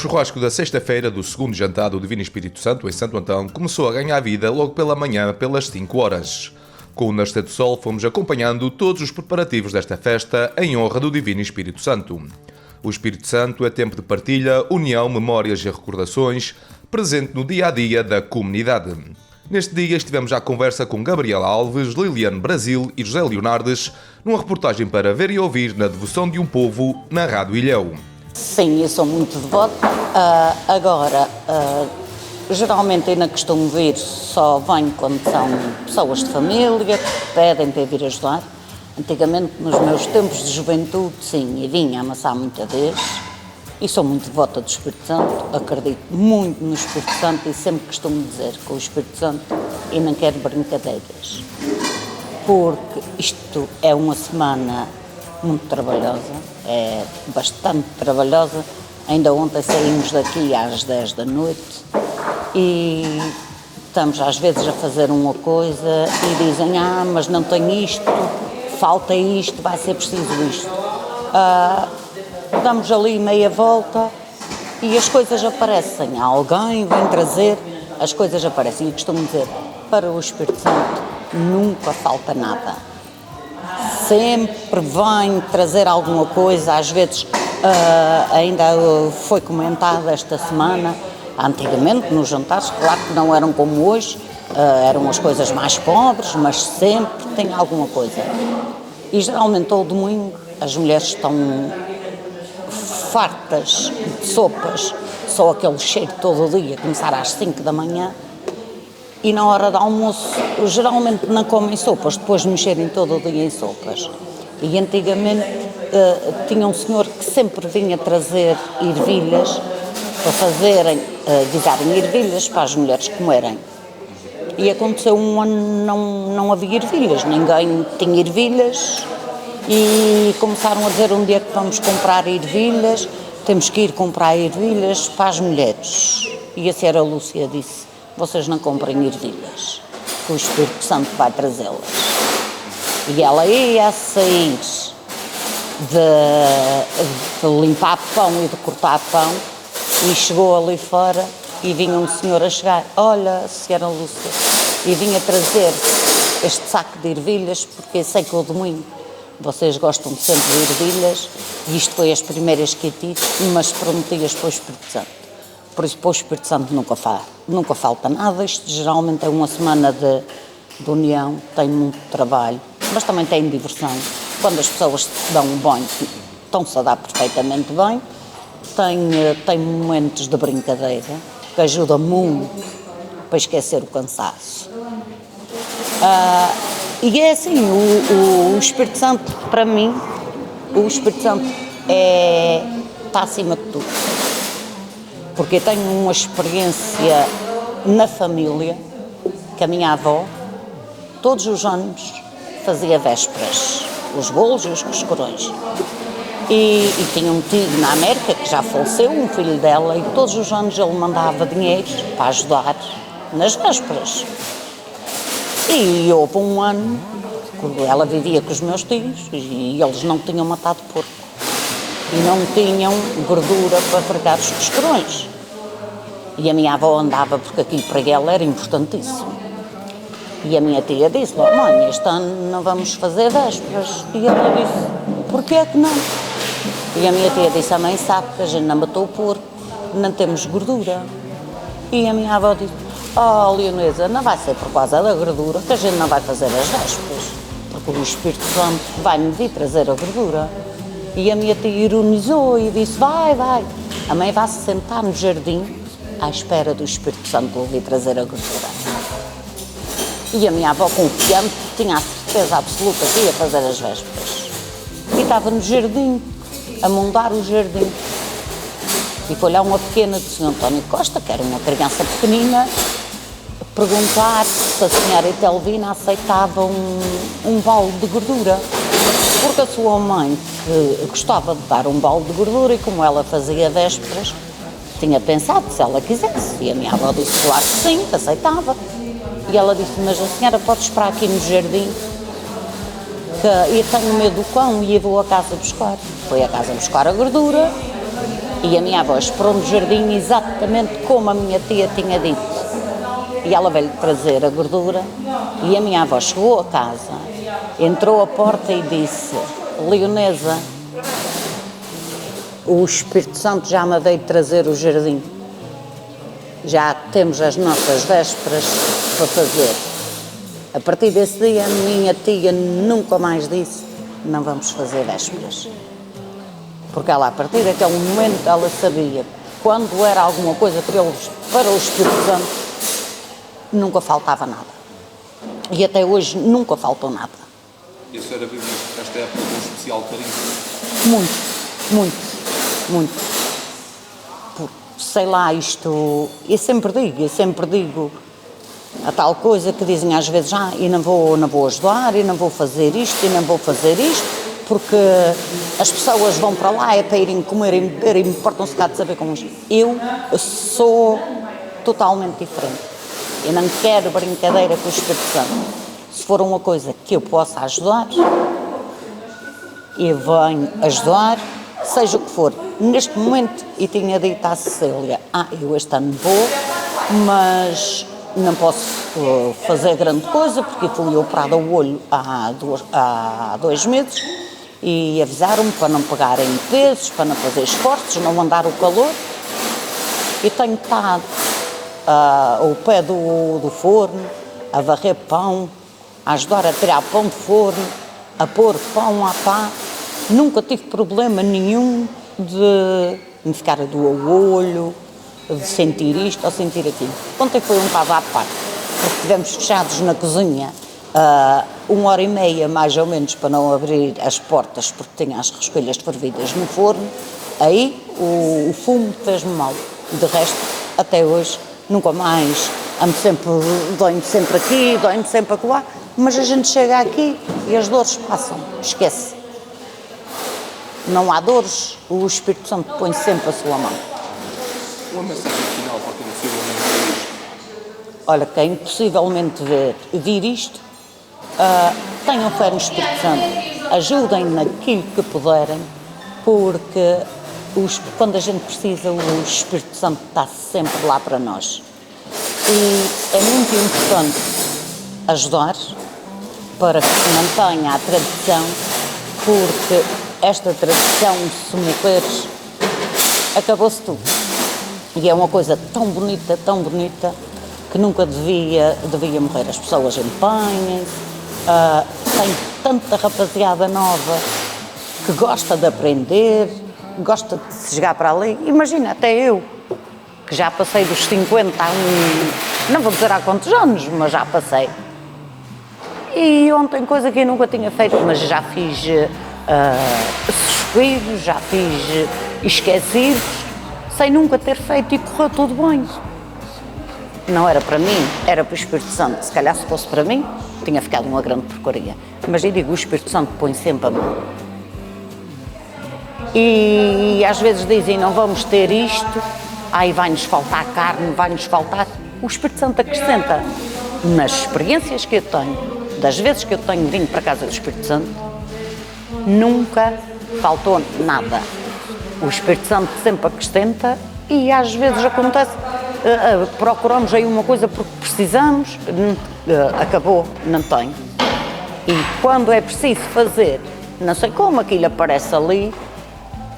churrasco da sexta-feira do segundo jantar do Divino Espírito Santo em Santo Antão começou a ganhar vida logo pela manhã pelas 5 horas. Com o Nascer do Sol fomos acompanhando todos os preparativos desta festa em honra do Divino Espírito Santo. O Espírito Santo é tempo de partilha, união, memórias e recordações, presente no dia-a-dia da comunidade. Neste dia estivemos à conversa com Gabriela Alves, Liliane Brasil e José Leonardes, numa reportagem para ver e ouvir na Devoção de um Povo, na Rádio Ilhéu. Sim, eu sou muito devota. Geralmente ainda costumo vir, só venho quando são pessoas de família que pedem para vir ajudar. Antigamente, nos meus tempos de juventude, sim, eu vinha amassar muita vez. E sou muito devota do Espírito Santo, acredito muito no Espírito Santo e sempre costumo dizer que o Espírito Santo e não quero brincadeiras. Porque isto é uma semana muito trabalhosa, é bastante trabalhosa. Ainda ontem saímos daqui às 10 da noite e estamos às vezes a fazer uma coisa e dizem, mas não tenho isto, falta isto, vai ser preciso isto. Damos ali meia volta e as coisas aparecem. Alguém vem trazer, as coisas aparecem. E costumo dizer, para o Espírito Santo nunca falta nada. Sempre vem trazer alguma coisa, às vezes ainda foi comentado esta semana, antigamente nos jantares, claro que não eram como hoje, eram as coisas mais pobres, mas sempre tem alguma coisa. E geralmente ao domingo as mulheres estão fartas de sopas, só aquele cheiro todo o dia, começar às 5 da manhã, e na hora do almoço geralmente não comem sopas, depois de mexerem todo o dia em sopas. E antigamente tinha um senhor que sempre vinha trazer ervilhas para fazerem, guisarem ervilhas para as mulheres comerem. E aconteceu um ano não havia ervilhas, ninguém tinha ervilhas. E começaram a dizer um dia que vamos comprar ervilhas, temos que ir comprar ervilhas para as mulheres. E a senhora Lúcia disse, vocês não comprem ervilhas, que o Espírito Santo vai trazê-las. E ela ia a sair de limpar pão e de cortar pão e chegou ali fora e vinha um senhor a chegar, olha, senhora Lúcia, e vinha trazer este saco de ervilhas porque sei que o domingo vocês gostam sempre de ervilhas e isto foi as primeiras que eu tive, mas prometias para o Espírito Santo. Por isso, para o Espírito Santo nunca falta nada. Isto geralmente é uma semana de união, tem muito trabalho, mas também tem diversão. Quando as pessoas se dão bem, estão-se a dar perfeitamente bem. Tem momentos de brincadeira que ajudam muito para esquecer o cansaço. E é assim, o Espírito Santo, para mim, o Espírito Santo está acima de tudo. Porque eu tenho uma experiência na família, que a minha avó, todos os anos, fazia vésperas, os bolos e os coscorões. E tinha um tio na América, que já faleceu, um filho dela, e todos os anos ele mandava dinheiro para ajudar nas vésperas. E houve um ano, quando ela vivia com os meus tios, e eles não tinham matado porco. E não tinham gordura para pregar os coscorões. E a minha avó andava, porque aquilo para ela era importantíssimo. E a minha tia disse, mãe, este ano não vamos fazer vésperas. E ela disse, porquê que não? E a minha tia disse, a mãe sabe que a gente não matou o porco, não temos gordura. E a minha avó disse, Leonesa, não vai ser por causa da gordura que a gente não vai fazer as vésperas, porque o Espírito Santo vai-me vir trazer a gordura. E a minha tia ironizou e disse, vai, a mãe vai se sentar no jardim à espera do Espírito Santo vir trazer a gordura. E a minha avó, confiante, tinha a certeza absoluta que ia fazer as vésperas. E estava no jardim, a montar o jardim. E foi lá uma pequena do Sr. António Costa, que era uma criança pequenina, perguntar se a senhora Etelvina aceitava um balde de gordura. Porque a sua mãe, que gostava de dar um balde de gordura, e como ela fazia vésperas, tinha pensado se ela quisesse. E a minha avó disse, claro que sim, que aceitava. E ela disse, mas a senhora pode esperar aqui no jardim, que eu tenho medo do cão e eu vou a casa buscar. Foi a casa buscar a gordura E a minha avó esperou no jardim exatamente como a minha tia tinha dito. E ela veio trazer a gordura e a minha avó chegou a casa, entrou à porta e disse: Leonesa, o Espírito Santo já me veio trazer o jardim. Já temos as nossas vésperas para fazer. A partir desse dia, a minha tia nunca mais disse: não vamos fazer vésperas. Porque ela, a partir daquele momento, ela sabia que quando era alguma coisa para o Espírito Santo, nunca faltava nada. E até hoje nunca faltou nada. E a senhora vive esta época com um especial carinho? Muito, muito, muito. Porque, sei lá, eu sempre digo a tal coisa que dizem às vezes, e não vou ajudar, e não vou fazer isto, e não vou fazer isto, porque as pessoas vão para lá é para irem comer e beber e importam-se cá de saber como isto. Eu sou totalmente diferente. Eu não quero brincadeira com o Espírito Santo. Se for uma coisa que eu possa ajudar, eu venho ajudar, seja o que for. Neste momento, eu tinha dito à Cecília, eu este ano vou, mas não posso fazer grande coisa, porque fui operada ao olho há 2 meses, e avisaram-me para não pegarem pesos, para não fazer esforços, não mandar o calor. E tenho estado ao pé do forno, a varrer pão, a ajudar a tirar pão de forno, a pôr pão à pá. Nunca tive problema nenhum de me ficar a doer o olho, de sentir isto ou sentir aquilo. Ontem foi um bocado à parte, porque estivemos fechados na cozinha 1h30 mais ou menos para não abrir as portas, porque tinha as rosquilhas fervidas no forno. Aí o fumo fez-me mal. De resto, até hoje, nunca mais. Dói-me sempre aqui, dói-me sempre acolá, mas a gente chega aqui e as dores passam, esquece. Não há dores, o Espírito Santo põe sempre a sua mão. Uma mensagem final para quem possivelmente vê isto? Olha, quem possivelmente vir isto, tenham fé no Espírito Santo, ajudem naquilo que puderem, porque quando a gente precisa, o Espírito Santo está sempre lá para nós. E é muito importante ajudar para que se mantenha a tradição, porque esta tradição, se morreres, acabou-se tudo. E é uma coisa tão bonita, que nunca devia morrer. As pessoas empenham-se, tem tanta rapaziada nova que gosta de aprender, gosta de se chegar para ali. Imagina, até eu, que já passei dos 50 não vou dizer há quantos anos, mas já passei. E ontem, coisa que eu nunca tinha feito, mas já fiz suspiros, já fiz esquecidos, sem nunca ter feito, e correu tudo bem. Não era para mim, era para o Espírito Santo. Se calhar se fosse para mim, tinha ficado uma grande porcaria. Mas eu digo, o Espírito Santo põe sempre a mão. E às vezes dizem, não vamos ter isto, aí vai-nos faltar carne, vai-nos faltar. O Espírito Santo acrescenta. Nas experiências que eu tenho, das vezes que eu tenho vindo para a casa do Espírito Santo, nunca faltou nada. O Espírito Santo sempre acrescenta e às vezes acontece, procuramos aí uma coisa porque precisamos, acabou, não tem. E quando é preciso fazer, não sei como aquilo aparece ali,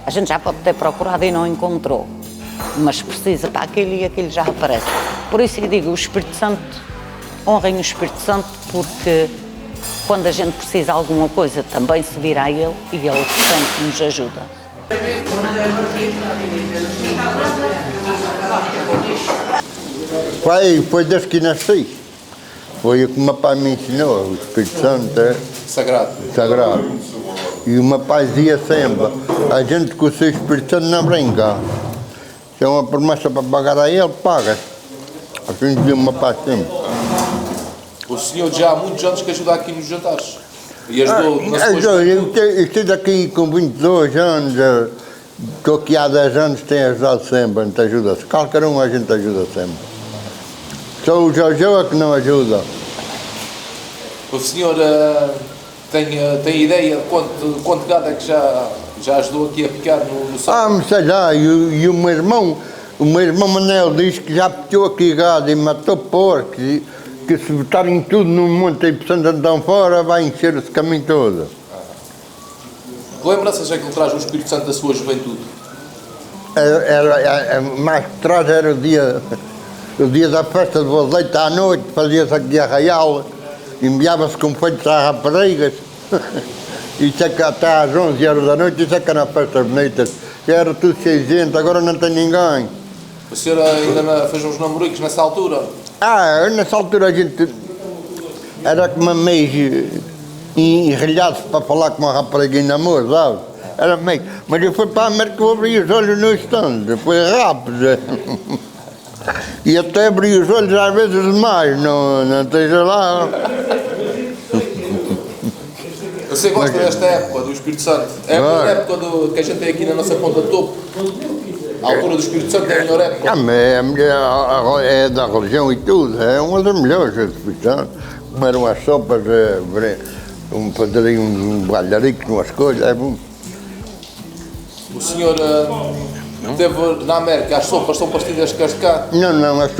a gente já pode ter procurado e não encontrou, mas precisa para aquilo e aquilo já aparece. Por isso eu digo, o Espírito Santo, honrem o Espírito Santo, porque quando a gente precisa de alguma coisa também se vira a Ele e Ele sempre nos ajuda. Pai, foi desde que nasci. Foi o que o meu pai me ensinou, o Espírito Santo é sagrado. E o meu pai dizia sempre, a gente com o seu Espírito Santo não brinca. Se é uma promessa para pagar a ele, paga. Assim dizia o meu pai sempre. O senhor já há muitos anos que ajuda aqui nos jantares. E ajudou Eu estou aqui com 22 anos, estou aqui há 10 anos, tenho ajudado sempre, a gente ajuda-se. Qualquer um a gente ajuda sempre. Só o Jojo é que não ajuda. O senhor tem ideia de quanto gado é que já Já ajudou aqui a picar no mas sei lá, e o meu irmão Manel diz que já picou aqui gado e matou porcos, e que se botarem tudo num monte e por Antão fora, vai encher esse caminho todo. Que lembranças é que ele traz o Espírito Santo da sua juventude? Mais que trás era o dia da festa do azeite à noite, fazia-se aqui arraial, enviava-se com feitos às raparigas, isso é que até às 11 horas da noite, isso é que era festas bonitas, era tudo cheio de gente, agora não tem ninguém. O senhor ainda fez uns namoricos nessa altura? Nessa altura a gente era como meio enrolhado para falar com uma rapariga em namoro, sabe? Era meio, mas eu fui para a América e abri os olhos no instante, foi rápido. E até abri os olhos às vezes demais, não esteja lá. Você gosta desta época do Espírito Santo? É a melhor época que a gente tem aqui na nossa ponta de topo? A altura do Espírito Santo é a melhor época? É da religião e tudo, é uma das melhores, o Espírito Santo. Comeram as sopas, fazer um balharico, umas coisas, é bom. O senhor teve na América, as sopas são parecidas com as de cá? Não, as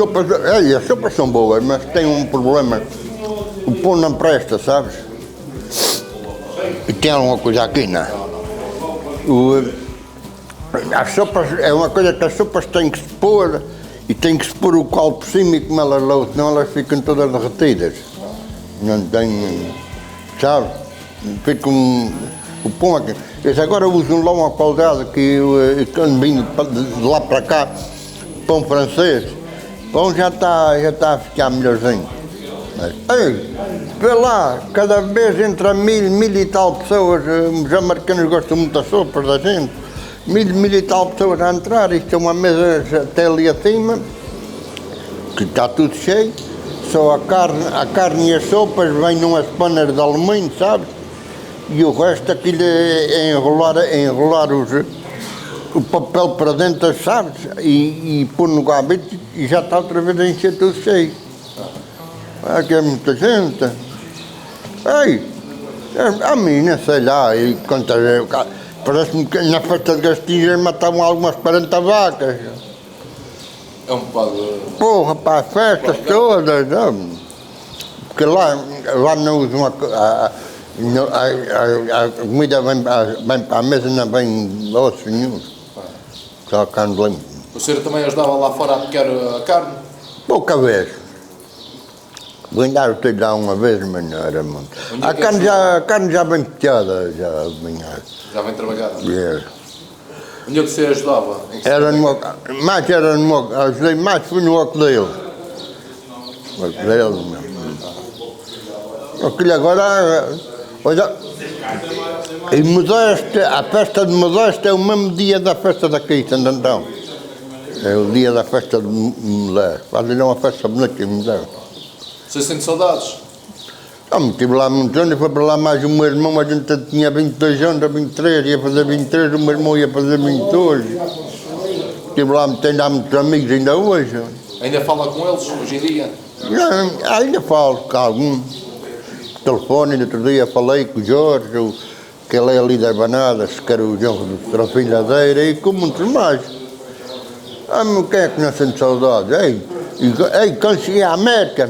sopas são boas, mas tem um problema. O pão não presta, sabes? E tem alguma coisa aqui, não? As sopas, é uma coisa que as sopas têm que se pôr, e tem que se pôr o caldo por cima e como elas lá, senão elas ficam todas derretidas. Não tem, sabe? Fica o pão aqui. Eles agora usam lá uma qualidade que eu quando vim de lá para cá, pão francês, o pão já está a ficar melhorzinho. Ei, vê lá, cada vez entra mil e tal pessoas, os americanos gostam muito das sopas da gente, mil e tal pessoas a entrar, isto é uma mesa até ali acima, que está tudo cheio, só a carne e as sopas vêm numas panas de alumínio, sabes? E o resto aquilo é enrolar o papel para dentro, sabes? E pôr no gabete e já está outra vez a encher tudo cheio. Aqui é muita gente. Ei, a mim, não sei lá, e parece-me que na festa de Gastinhas matavam algumas 40 vacas. É um bocado... Porra, para as festas todas, não? Porque lá não usam a comida vem para a mesa, não vem ossos nenhum. Só carne limpa. O senhor também ajudava lá fora a picar a carne? Pouca vez. Vou dar o te dar uma vez, mas não era muito. A carne já vem picada, já vem. Já vem trabalhada? Yeah. Onde é que você ajudava? Ajudei mais foi no oco dele. O oco dele, aquilo agora, olha, em Modeste, a festa de Modeste é o mesmo dia da festa daqui, Santo Antão. É o dia da festa de Modeste. Fazem uma festa bonita em Modeste. Você sente saudades? Estive lá muitos anos, foi para lá mais o meu irmão, a gente tinha 22 anos, 23, ia fazer 23, o meu irmão ia fazer 22. Estive lá, tenho muitos amigos ainda hoje. Ainda fala com eles hoje em dia? Não, ainda falo com algum. Telefone, no outro dia falei com o Jorge, que ele é ali das Banadas, que era o João do Trafilhadeira, e com muitos mais. Mas quem é que não sente saudades? Ei, quando cheguei à América,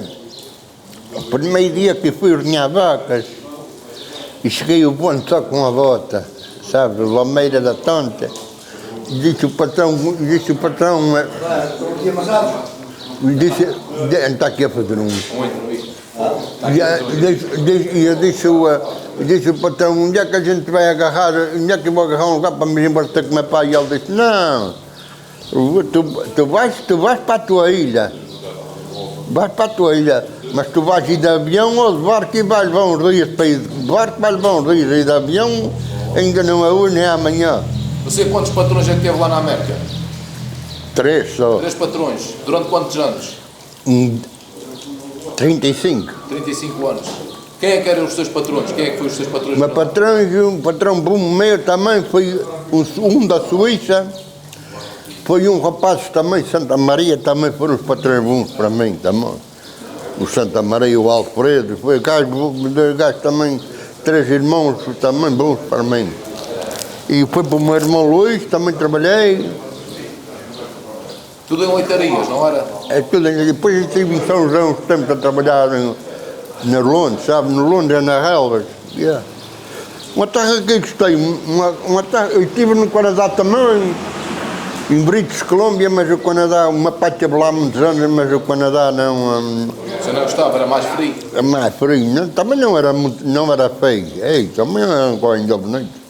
o primeiro dia que fui ordenhar vacas, e cheguei ao ponto só com a bota, sabe, lameira da tonta, disse o patrão, está aqui a fazer e eu disse o patrão, onde é que a gente vai agarrar, onde é que eu vou agarrar um lugar para me embora ter com o meu pai? E ele disse, não, tu vais para a tua ilha, mas tu vais ir de avião ou de barco e vais levar uns dias para ir de barco, vais levar uns dias e de avião, ainda não é hoje nem amanhã. Você quantos patrões é que teve lá na América? 3 só. 3 patrões. Durante quantos anos? 35. 35 anos. Quem é que eram os seus patrões? Quem é que foi os seus patrões? Um patrão bom meu também foi um da Suíça. Foi um rapaz também, Santa Maria, também foram os patrões bons para mim também. O Santa Maria, o Alfredo, foi gajo também, 3 irmãos também bons para mim. E foi para o meu irmão Luís, também trabalhei. Tudo em leitarias, não era? É tudo. Depois eu estive em São João uns tempos a trabalhar na Londres, sabe? No Londres, na Relvas. Yeah. Uma terra que eu gostei. Uma terra, eu estive no Canadá também, em British Columbia, mas o Canadá, o meu pai esteve lá há muitos anos, mas o Canadá não... Você não gostava, era mais frio? É mais frio. Não, também não era, não era feio. Ei, também era um coisa ainda bonito.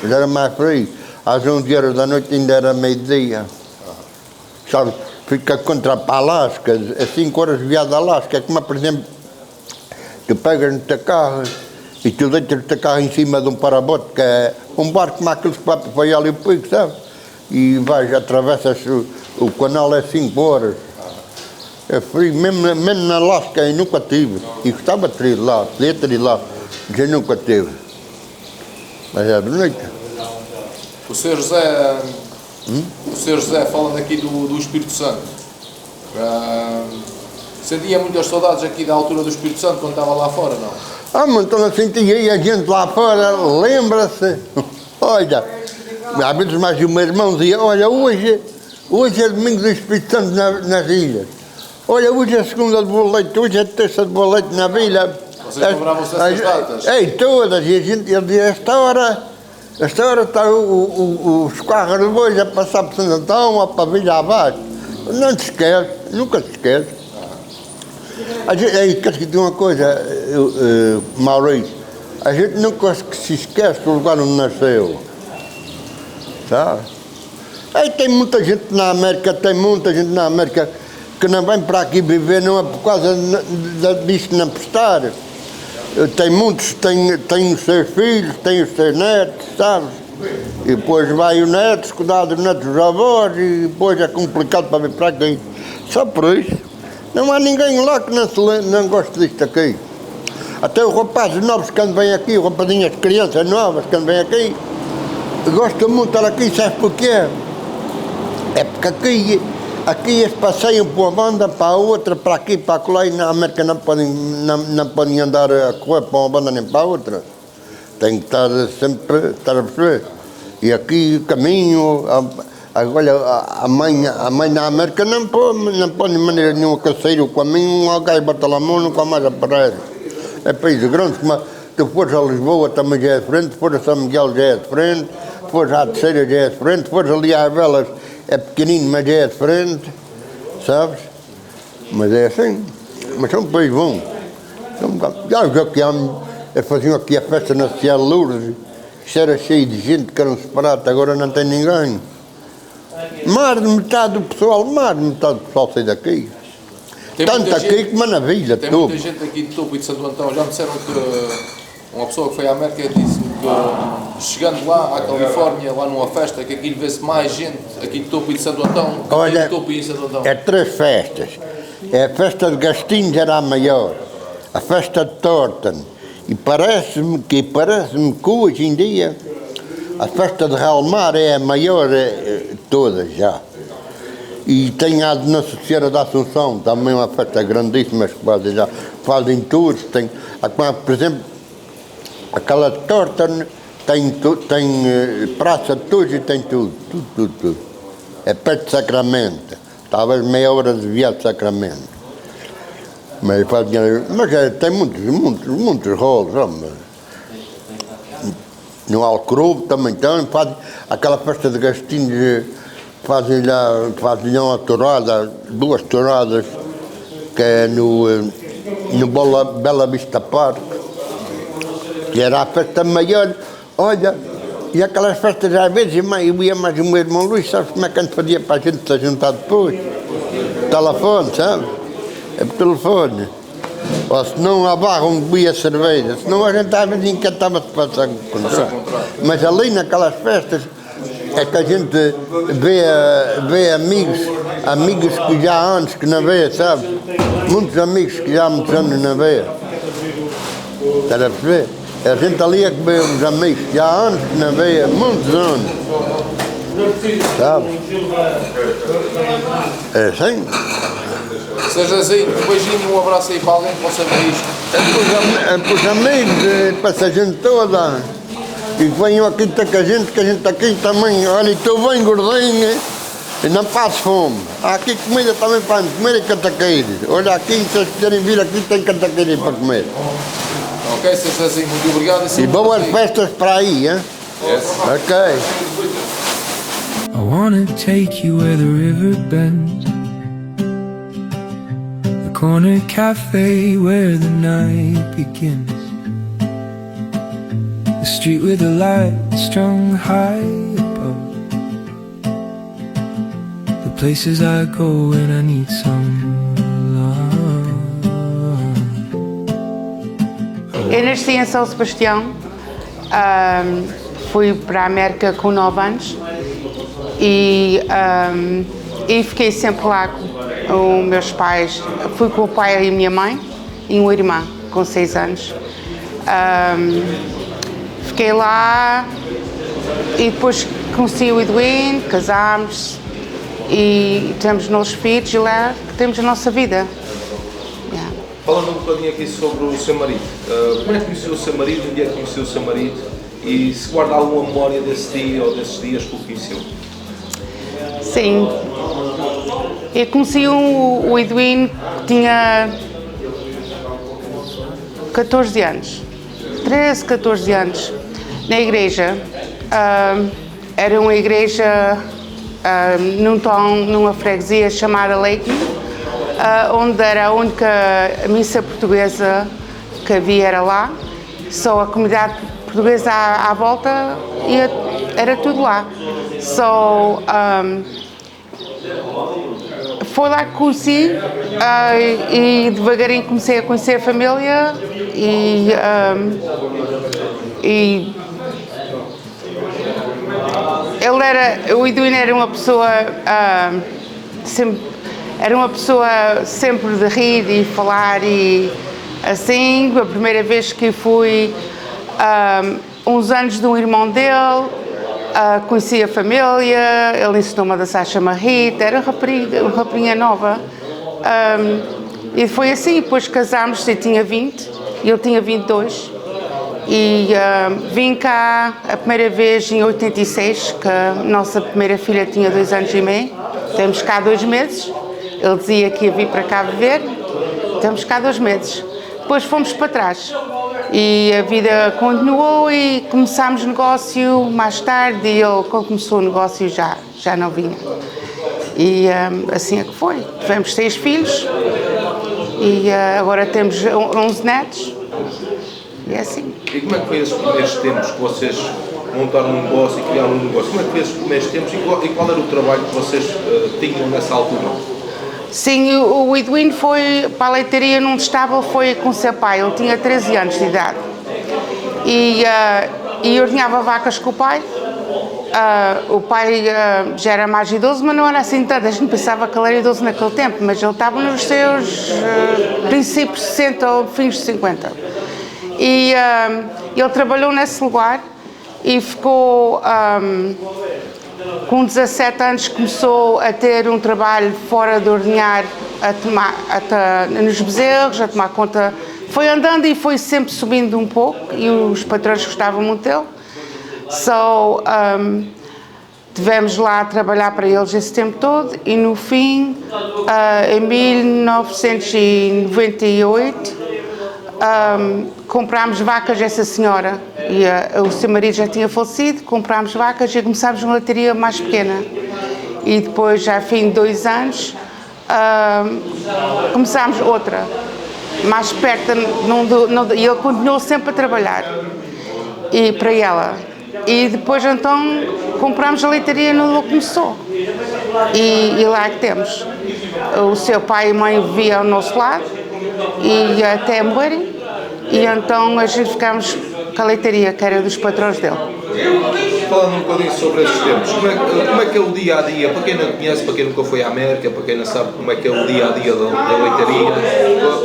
Mas era mais frio. Às 11 horas da noite ainda era meio-dia. Sabe, fica contra para Alasca, a 5 horas de viagem a Alasca, é como, por exemplo, tu pegas no teu carro e tu deitas o teu carro em cima de um parabote, que é um barco como aqueles que vai para Faial e o Pico, sabe? E vais, atravessas o canal, é 5 horas. É frio, mesmo na Alasca eu nunca tive, e gostava de ter lá, podia ter ido lá, mas eu nunca tive. Mas é bonito. O Sr. José... O Sr. José, falando aqui do Espírito Santo, sentia muitas saudades aqui da altura do Espírito Santo quando estava lá fora, não? Ah, mas então eu sentia, e a gente lá fora, lembra-se, olha, às vezes mais o meu irmão dizia, olha, hoje é domingo do Espírito Santo nas ilhas, olha, hoje é segunda de boa leite, hoje é terça de boa leite na vila. Vocês cobravam-se essas datas? Ei, todas, e a gente, ele dizia, esta hora está os carros de hoje a passar por Santo Antão ou para a Vila abaixo. Não te esquece, nunca te esquece. A gente, quero que dizer uma coisa, Maurício, a gente nunca se esquece do lugar onde nasceu. Sabe? Aí tem muita gente na América, que não vem para aqui viver, não é por causa disso não prestar. Tem muitos, tem os seus filhos, tem os seus netos, sabe? E depois vai os netos, cuidar dos netos dos avós, e depois é complicado para vir para aqui. Só por isso. Não há ninguém lá que não goste disto aqui. Até os rapazes novos que vêm aqui, os rapazinhas, as crianças novas que vêm aqui, gostam muito de estar aqui, sabe porquê? É porque aqui eles passeiam para uma banda, para a outra, para aqui, para lá, e na América não podem andar a correr para uma banda nem para a outra. Tem que estar sempre, estar a perceber. E aqui o caminho, agora a mãe na América não pode de maneira nenhuma sair o caminho, alguém bota lá a mão, nunca mais aparece. É país grande, mas tu fores a Lisboa também já é diferente, fores a São Miguel já é diferente, fores à Terceira já é diferente, fores ali às Velas é pequenino, mas já é diferente, sabes? Mas é assim, mas são um país bom. Já que faziam aqui a festa nacional de Lourdes, isto era cheio de gente que eram separados, agora não tem ninguém. Mais de metade do pessoal sai daqui. Tanto aqui como na vila. Tem muita gente aqui de Topo e de Santo Antão. Já me disseram que uma pessoa que foi à América disse que chegando lá à Califórnia, lá numa festa, que aquilo vê-se mais gente aqui de Topo e de Santo Antão que olha, de Topo e de Santo Antão. É 3 festas. É a festa de Gastinhos era a maior, a festa de Torton, e parece-me que hoje em dia a festa de Realmar é a maior de todas já. E tem a de Nossa Senhora da Assunção, também uma festa grandíssima que fazem tours, por exemplo, aquela de Torton tem praça de tours e tem tudo. É perto de Sacramento, talvez meia hora de viagem de Sacramento. Mas tem muitos rolos, no Alcrovo também fazem aquela festa de Gastinhos, fazem lá uma tourada, 2 touradas, que é no Bela Vista Park, que era a festa maior. Olha, e aquelas festas às vezes eu ia mais o meu irmão Luís, sabes como é que a gente fazia para a gente se juntar depois? Telefone, sabe? É por telefone. Ou se não a barra onde bebia cerveja, senão a gente às vezes encantava-se para se encontrar. Mas ali naquelas festas é que a gente vê amigos que já há anos que não vê, sabe? Muitos amigos que já há muitos anos não vê. Estás a perceber? A gente ali é que vê uns amigos que já há anos que não vê, há muitos anos. Sabe? É assim. Seja assim, um beijinho, um abraço aí para alguém que possa ver isto. É para os amigos, para essa gente toda. E venham aqui ter com a gente aqui também, olha, estou bem gordinho e não passo fome. Há aqui comida também para comer e cataqueiros. Olha aqui, se vocês quiserem vir aqui, tem cataqueiros para comer. Ok, Sr. Zezinho, muito obrigado. E boas festas para aí, hein? Yes. Ok. I wanna take you where the river bends, the corner cafe where the night begins, the street with the light strung high above, the places I go when I need some love. Eu nasci em São Sebastião, fui para a América com 9 anos e fiquei sempre lá com os meus pais. Fui com o pai e a minha mãe e uma irmã com 6 anos. Fiquei lá e depois conheci o Edwin, casámos e temos nossos filhos e lá temos a nossa vida. Falando um bocadinho aqui sobre o seu marido, como é que conheceu o seu marido, onde é que conheceu o seu marido e se guarda alguma memória desse dia ou desses dias que o conheceu? Sim, eu conheci o Edwin que tinha 14 anos, 13, 14 anos, na igreja. Era uma igreja numa freguesia chamada Leighton, onde era a única missa portuguesa que havia era lá, só a comunidade portuguesa à volta era tudo lá. Foi lá que conheci e devagarinho comecei a conhecer a família o Edwin era uma pessoa sempre de rir e falar e assim. A primeira vez que fui, uns anos de um irmão dele, conheci a família, ele ensinou-me a dançar, chama Rita, era uma rapariga nova. E foi assim, depois casámos, eu tinha 20 e ele tinha 22. E vim cá a primeira vez em 86, que a nossa primeira filha tinha 2 anos e meio. Temos cá 2 meses. Ele dizia que ia vir para cá viver. Temos cá 2 meses. Depois fomos para trás. E a vida continuou e começámos negócio mais tarde. E ele, quando começou o negócio, já não vinha. E assim é que foi. Tivemos 6 filhos. E agora temos 11 netos. E é assim. E como é que foi esses primeiros tempos que vocês montaram um negócio e criaram um negócio? Como é que foi esses primeiros tempos e qual era o trabalho que vocês tinham nessa altura? Sim, o Edwin foi para a leitaria num estábulo, foi com o seu pai, ele tinha 13 anos de idade. E eu ordenhava vacas com o pai. O pai já era mais idoso, mas não era assim tanto. A gente pensava que ele era idoso naquele tempo, mas ele estava nos seus princípios de 60 ou fins de 50. E ele trabalhou nesse lugar e ficou, com 17 anos, começou a ter um trabalho fora de ordenhar, nos bezerros, a tomar conta. Foi andando e foi sempre subindo um pouco e os patrões gostavam muito dele. Tivemos lá a trabalhar para eles esse tempo todo e no fim, em 1998, comprámos vacas a essa senhora e o seu marido já tinha falecido, comprámos vacas e começámos uma leitaria mais pequena e depois, já fim de 2 anos, começámos outra mais perto e ele continuou sempre a trabalhar e para ela e depois então comprámos a leitaria onde ele começou e lá que temos. O seu pai e mãe viviam ao nosso lado e até morrerem. E então a gente ficámos com a leitaria, que era dos patrões dele. Falando um bocadinho sobre esses tempos, como é que é o dia-a-dia, para quem não conhece, para quem nunca foi à América, para quem não sabe como é que é o dia-a-dia da leitaria,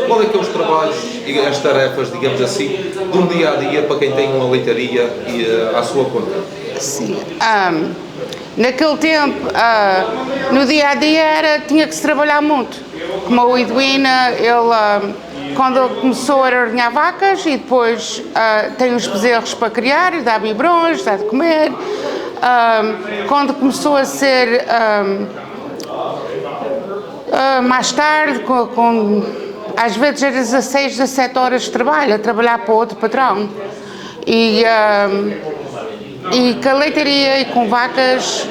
qual é que é os trabalhos e as tarefas, digamos assim, de um dia-a-dia para quem tem uma leitaria à sua conta? Sim. Naquele tempo, no dia-a-dia tinha que se trabalhar muito. como o Eduina, ele, quando ele começou a ordenhar vacas e depois tem os bezerros para criar, dá biberões, dá de comer. Quando começou a ser mais tarde, às vezes era 16, 17 horas de trabalho, a trabalhar para outro patrão. E com a leitaria e com vacas,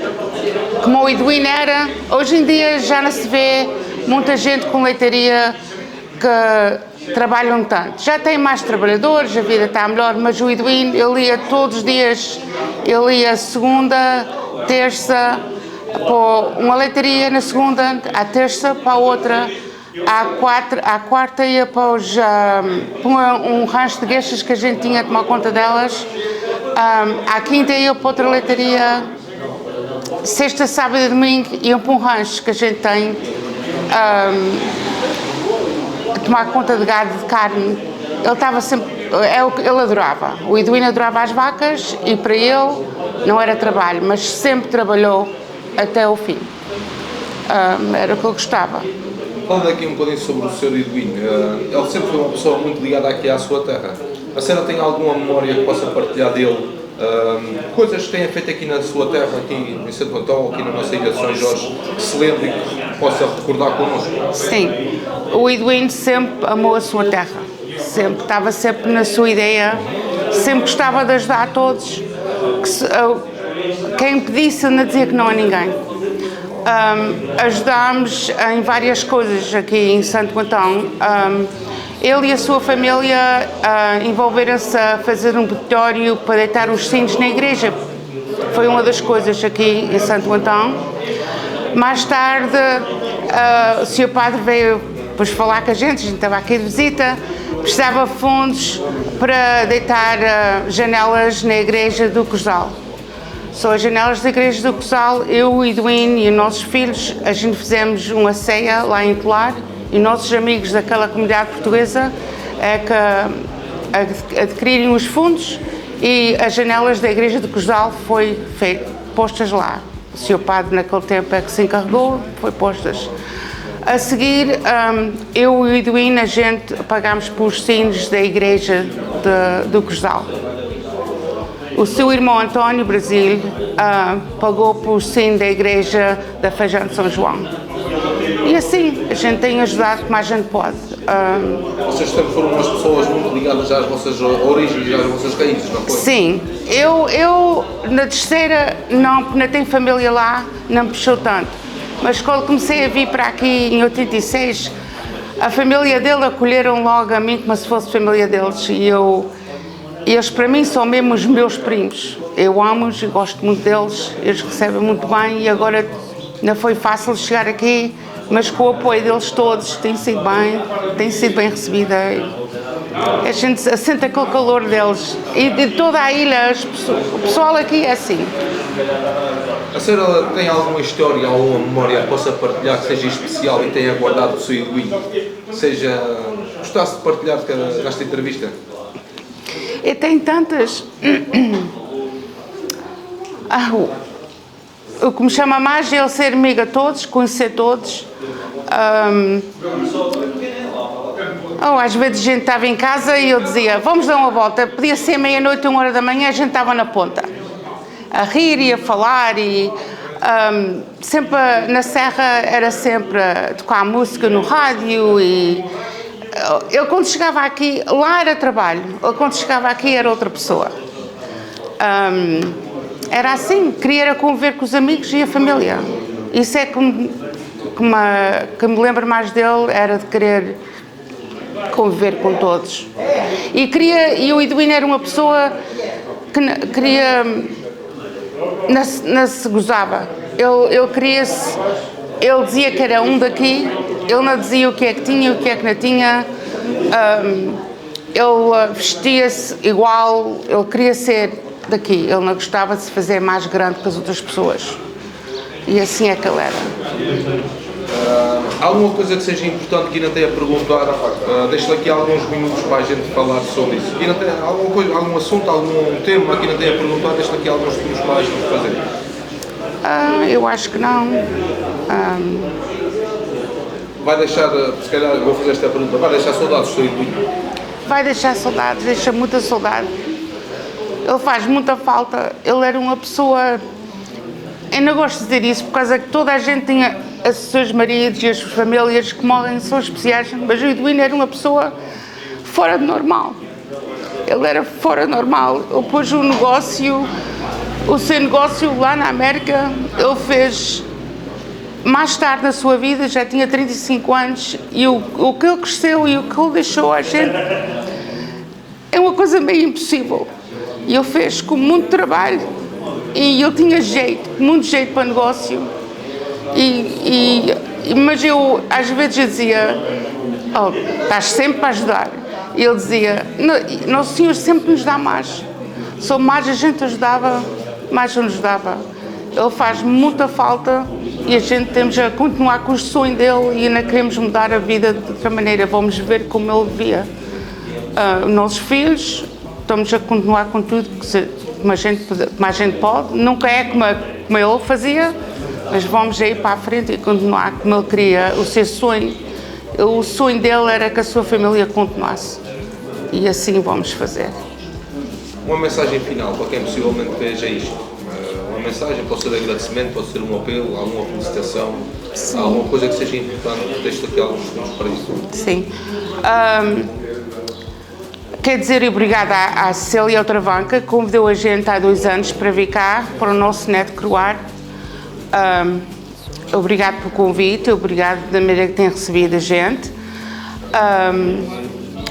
como o Eduina era, hoje em dia já não se vê muita gente com leitaria que trabalham tanto. Já tem mais trabalhadores, a vida está melhor, mas o Eduina, ele ia todos os dias, ele ia segunda, terça, para uma leitaria na segunda, à terça para a outra, à quarta ia para um rancho de gueixas que a gente tinha a tomar conta delas, à quinta ia para outra leitaria, sexta, sábado e domingo iam para um rancho que a gente tem a tomar conta de gado, de carne. Ele estava sempre, ele adorava, o Eduina adorava as vacas e para ele não era trabalho, mas sempre trabalhou até o fim. Era o que ele gostava. Falando aqui um bocadinho sobre o Sr. Eduina, ele sempre foi uma pessoa muito ligada aqui à sua terra. A senhora tem alguma memória que possa partilhar dele? Coisas que tenha feito aqui na sua terra, aqui em Santo Antão, ou aqui na nossa ilha de São Jorge, que se lembre e que possa recordar connosco? Sim, o Eduina sempre amou a sua terra, sempre, estava sempre na sua ideia, sempre gostava de ajudar a todos. Quem pedisse, ele não dizia que não a ninguém. Ajudámos em várias coisas aqui em Santo Antão. Ele e a sua família envolveram-se a fazer um petitório para deitar os sinos na igreja. Foi uma das coisas aqui em Santo Antão. Mais tarde, o Sr. Padre veio depois falar com a gente estava aqui de visita, precisava de fundos para deitar janelas na igreja do Cozal. São as janelas da igreja do Cozal, eu, o Eduina e os nossos filhos, a gente fizemos uma ceia lá em Tolar e nossos amigos daquela comunidade portuguesa é que adquiriram os fundos e as janelas da igreja do Cozal foi postas lá. O Sr. Padre naquele tempo é que se encarregou, foi postas. A seguir, eu e o Eduina, a gente pagámos pelos sinos da igreja do Cozal. O seu irmão António Brasil pagou por sino da igreja da Feijão de São João. E assim, a gente tem ajudado como a gente pode. Vocês sempre foram umas pessoas muito ligadas às vossas origens e às vossas raízes, não foi? Sim. Eu na terceira, não tenho família lá, não me puxou tanto. Mas quando comecei a vir para aqui em 86, a família dele acolheram logo a mim como se fosse família deles. E eles para mim são mesmo os meus primos. Eu amo-os e gosto muito deles, eles recebem muito bem e agora não foi fácil chegar aqui, mas com o apoio deles todos tem sido bem recebida. A gente sente aquele calor deles e de toda a ilha, o pessoal aqui é assim. A senhora tem alguma história, alguma memória que possa partilhar que seja especial e tenha guardado do seu Eduina? Gostasse de partilhar nesta entrevista? Eu tenho tantas. O que me chama mais é ele ser amigo a todos, conhecer todos. Às vezes a gente estava em casa e eu dizia, vamos dar uma volta. Podia ser meia-noite, 1h da manhã, a gente estava na ponta. A rir e a falar e sempre na serra era sempre a tocar música no rádio e eu quando chegava aqui, lá era trabalho, eu quando chegava aqui era outra pessoa. Era assim, queria conviver com os amigos e a família. Isso é que me lembra mais dele, era de querer conviver com todos. E o Eduina era uma pessoa que queria, não se gozava. Ele dizia que era um daqui, ele não dizia o que é que tinha, o que é que não tinha. Ele vestia-se igual, ele queria ser daqui, ele não gostava de se fazer mais grande que as outras pessoas. E assim é que ele era. Alguma coisa que seja importante que ainda tenha a perguntar? Deixo-lhe aqui alguns minutos para a gente falar sobre isso. E tem algum assunto, algum tema que ainda tenha a perguntar? Deixo-lhe aqui alguns segundos para a gente fazer. Eu acho que não. vai deixar, se calhar vou fazer esta pergunta, vai deixar saudades do seu Edwin? Vai deixar saudades, deixa muita saudade. Ele faz muita falta, ele era uma pessoa... Eu não gosto de dizer isso, por causa que toda a gente tinha os seus maridos e as suas famílias que morrem, são especiais, mas o Edwin era uma pessoa fora de normal. Ele era fora de normal. Ele pôs o seu negócio lá na América, ele fez mais tarde na sua vida, já tinha 35 anos, e o que ele cresceu e o que ele deixou à gente é uma coisa meio impossível. E ele fez com muito trabalho, e ele tinha jeito, muito jeito para negócio. Mas eu, às vezes, eu dizia, estás sempre para ajudar. E ele dizia, Nosso Senhor sempre nos dá mais. Só mais a gente ajudava, mais nos dava. Ele faz muita falta e a gente temos a continuar com o sonho dele e ainda queremos mudar a vida de outra maneira. Vamos ver como ele via. Os nossos filhos, estamos a continuar com tudo como a gente pode. Nunca é como ele fazia, mas vamos aí para a frente e continuar como ele queria, o seu sonho. O sonho dele era que a sua família continuasse. E assim vamos fazer. Uma mensagem final para quem possivelmente veja isto. Uma mensagem, pode ser de agradecimento, pode ser um apelo, alguma felicitação, alguma coisa que seja importante, deixo aqui alguns segundos para isso. Sim. Quer dizer, obrigada à Célia Travanca, que convidou a gente há 2 anos para vir cá, para o nosso neto croar. Obrigado pelo convite, obrigado da maneira que tem recebido a gente.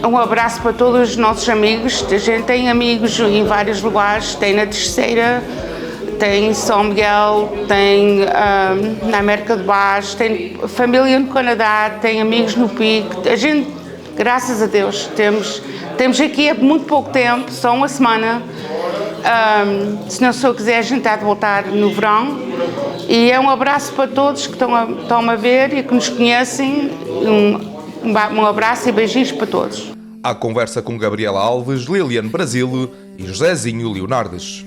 Um abraço para todos os nossos amigos. A gente tem amigos em vários lugares, tem na Terceira, tem em São Miguel, tem na América de Baixo, tem família no Canadá, tem amigos no Pico. A gente, graças a Deus, temos aqui há muito pouco tempo, só uma semana. Se não se eu quiser, a gente há de voltar no verão. E é um abraço para todos que estão a ver e que nos conhecem. Um abraço e beijinhos para todos. À conversa com Gabriela Alves, Liliane Brasil e Josézinho Leonardes.